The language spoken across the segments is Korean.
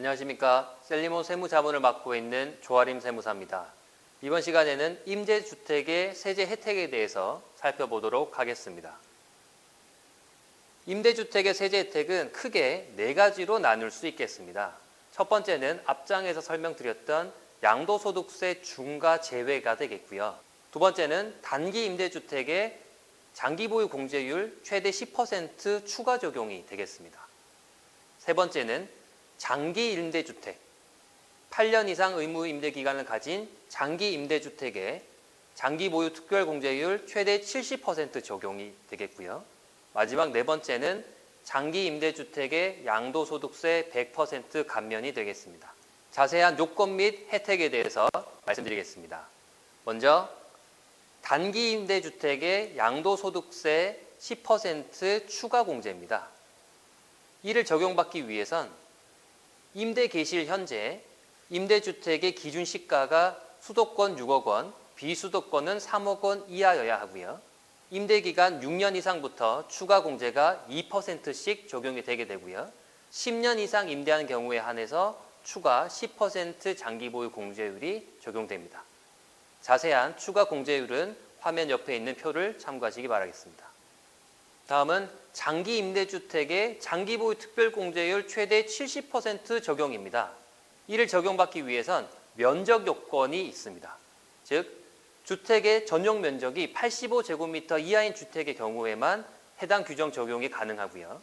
안녕하십니까. 셀리몬 세무자문을 맡고 있는 조아림 세무사입니다. 이번 시간에는 임대주택의 세제 혜택에 대해서 살펴보도록 하겠습니다. 임대주택의 세제 혜택은 크게 4가지로 나눌 수 있겠습니다. 첫 번째는 앞장에서 설명드렸던 양도소득세 중과 제외가 되겠고요. 두 번째는 단기 임대주택의 장기보유 공제율 최대 10% 추가 적용이 되겠습니다. 세 번째는 장기 임대주택, 8년 이상 의무 임대 기간을 가진 장기 임대주택의 장기 보유 특별 공제율 최대 70% 적용이 되겠고요. 마지막 네 번째는 장기 임대주택의 양도소득세 100% 감면이 되겠습니다. 자세한 요건 및 혜택에 대해서 말씀드리겠습니다. 먼저 단기 임대주택의 양도소득세 10% 추가 공제입니다. 이를 적용받기 위해선 임대 개시일 현재 임대주택의 기준 시가가 수도권 6억 원, 비수도권은 3억 원 이하여야 하고요. 임대기간 6년 이상부터 추가 공제가 2%씩 적용이 되게 되고요. 10년 이상 임대한 경우에 한해서 추가 10% 장기보유 공제율이 적용됩니다. 자세한 추가 공제율은 화면 옆에 있는 표를 참고하시기 바라겠습니다. 다음은 장기 임대주택의 장기보유 특별공제율 최대 70% 적용입니다. 이를 적용받기 위해선 면적 요건이 있습니다. 즉, 주택의 전용 면적이 85제곱미터 이하인 주택의 경우에만 해당 규정 적용이 가능하고요.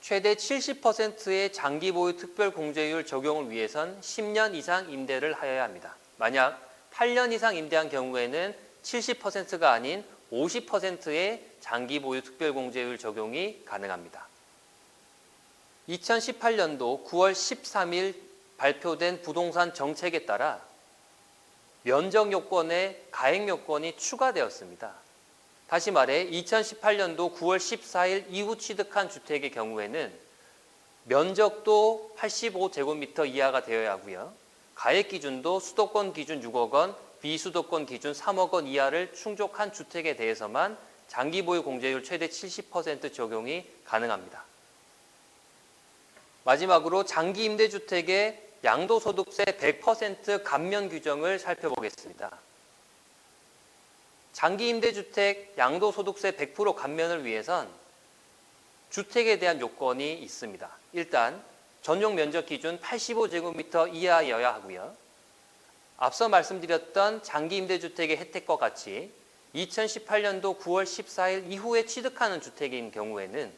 최대 70%의 장기보유 특별공제율 적용을 위해선 10년 이상 임대를 하여야 합니다. 만약 8년 이상 임대한 경우에는 70%가 아닌 50%의 장기보유 특별공제율 적용이 가능합니다. 2018년도 9월 13일 발표된 부동산 정책에 따라 면적 요건에 가액 요건이 추가되었습니다. 다시 말해 2018년도 9월 14일 이후 취득한 주택의 경우에는 면적도 85제곱미터 이하가 되어야 하고요. 가액 기준도 수도권 기준 6억 원, 비수도권 기준 3억 원 이하를 충족한 주택에 대해서만 장기보유 공제율 최대 70% 적용이 가능합니다. 마지막으로 장기 임대주택의 양도소득세 100% 감면 규정을 살펴보겠습니다. 장기 임대주택 양도소득세 100% 감면을 위해선 주택에 대한 요건이 있습니다. 일단 전용 면적 기준 85제곱미터 이하여야 하고요. 앞서 말씀드렸던 장기 임대주택의 혜택과 같이 2018년도 9월 14일 이후에 취득하는 주택인 경우에는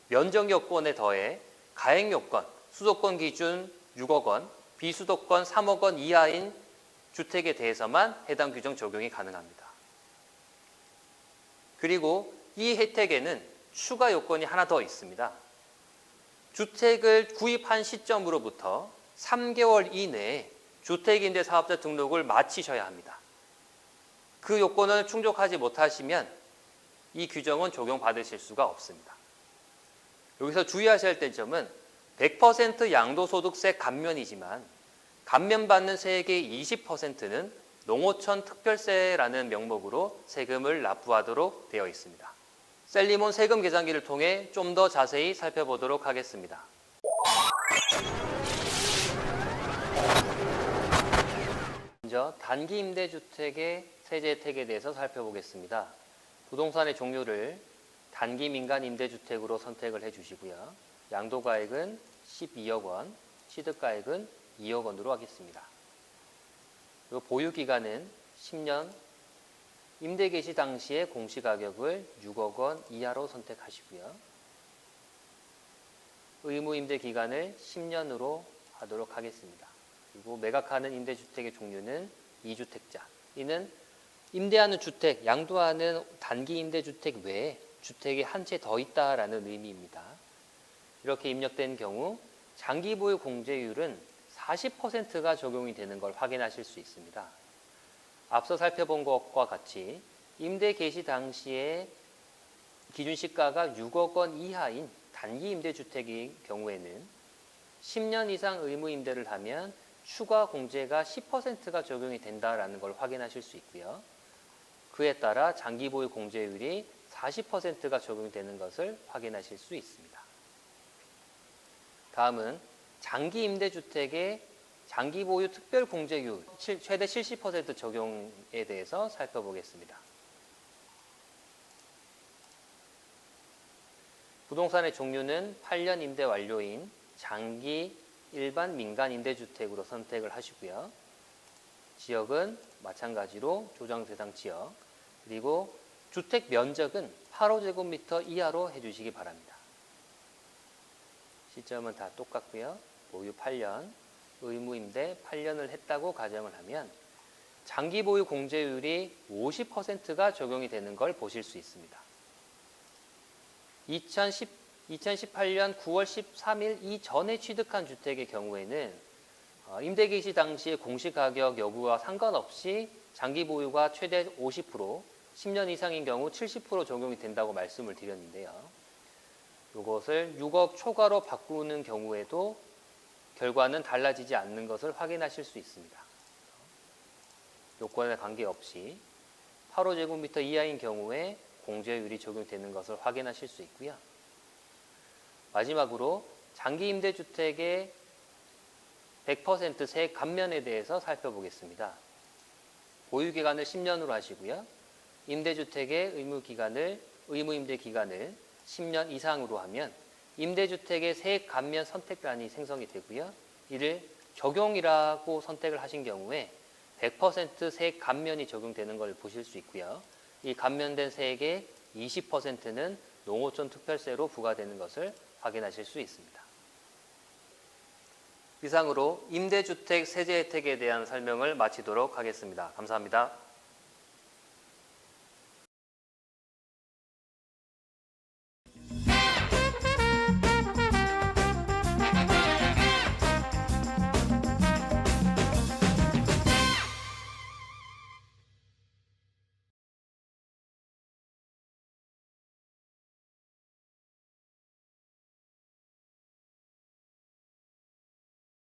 면적 요건에 더해 가액 요건, 수도권 기준 6억 원, 비수도권 3억 원 이하인 주택에 대해서만 해당 규정 적용이 가능합니다. 그리고 이 혜택에는 추가 요건이 하나 더 있습니다. 주택을 구입한 시점으로부터 3개월 이내에 주택임대사업자 등록을 마치셔야 합니다. 그 요건을 충족하지 못하시면 이 규정은 적용받으실 수가 없습니다. 여기서 주의하셔야 될 점은 100% 양도소득세 감면이지만 감면받는 세액의 20%는 농어촌 특별세라는 명목으로 세금을 납부하도록 되어 있습니다. 셀리몬 세금 계산기를 통해 좀 더 자세히 살펴보도록 하겠습니다. 먼저 단기 임대주택의 세제 혜택에 대해서 살펴보겠습니다. 부동산의 종류를 단기 민간 임대주택으로 선택을 해주시고요. 양도가액은 12억 원, 취득가액은 2억 원으로 하겠습니다. 그리고 보유기간은 10년, 임대 개시 당시의 공시가격을 6억 원 이하로 선택하시고요. 의무 임대 기간을 10년으로 하도록 하겠습니다. 그리고 매각하는 임대주택의 종류는 2주택자. 이는 임대하는 주택, 양도하는 단기 임대주택 외에 주택이 한 채 더 있다라는 의미입니다. 이렇게 입력된 경우 장기보유 공제율은 40%가 적용이 되는 걸 확인하실 수 있습니다. 앞서 살펴본 것과 같이 임대 개시 당시에 기준 시가가 6억 원 이하인 단기 임대주택의 경우에는 10년 이상 의무 임대를 하면 추가 공제가 10%가 적용이 된다는 걸 확인하실 수 있고요. 그에 따라 장기보유 공제율이 40%가 적용되는 것을 확인하실 수 있습니다. 다음은 장기 임대주택의 장기 보유 특별 공제율 최대 70% 적용에 대해서 살펴보겠습니다. 부동산의 종류는 8년 임대 완료인 장기 일반 민간 임대주택으로 선택을 하시고요. 지역은 마찬가지로 조정 대상 지역, 그리고 주택 면적은 8호제곱미터 이하로 해주시기 바랍니다. 시점은 다 똑같고요. 보유 8년, 의무 임대 8년을 했다고 가정을 하면 장기 보유 공제율이 50%가 적용이 되는 걸 보실 수 있습니다. 2018년 9월 13일 이전에 취득한 주택의 경우에는 임대 개시 당시의 공시가격 여부와 상관없이 장기 보유가 최대 50%, 10년 이상인 경우 70% 적용이 된다고 말씀을 드렸는데요. 이것을 6억 초과로 바꾸는 경우에도 결과는 달라지지 않는 것을 확인하실 수 있습니다. 요건에 관계없이 8호제곱미터 이하인 경우에 공제율이 적용되는 것을 확인하실 수 있고요. 마지막으로 장기 임대주택의 100% 세액 감면에 대해서 살펴보겠습니다. 보유기간을 10년으로 하시고요. 임대주택의 의무임대 기간을 10년 이상으로 하면 임대주택의 세액 감면 선택란이 생성이 되고요. 이를 적용이라고 선택을 하신 경우에 100% 세액 감면이 적용되는 걸 보실 수 있고요. 이 감면된 세액의 20%는 농어촌 특별세로 부과되는 것을 확인하실 수 있습니다. 이상으로 임대주택 세제 혜택에 대한 설명을 마치도록 하겠습니다. 감사합니다.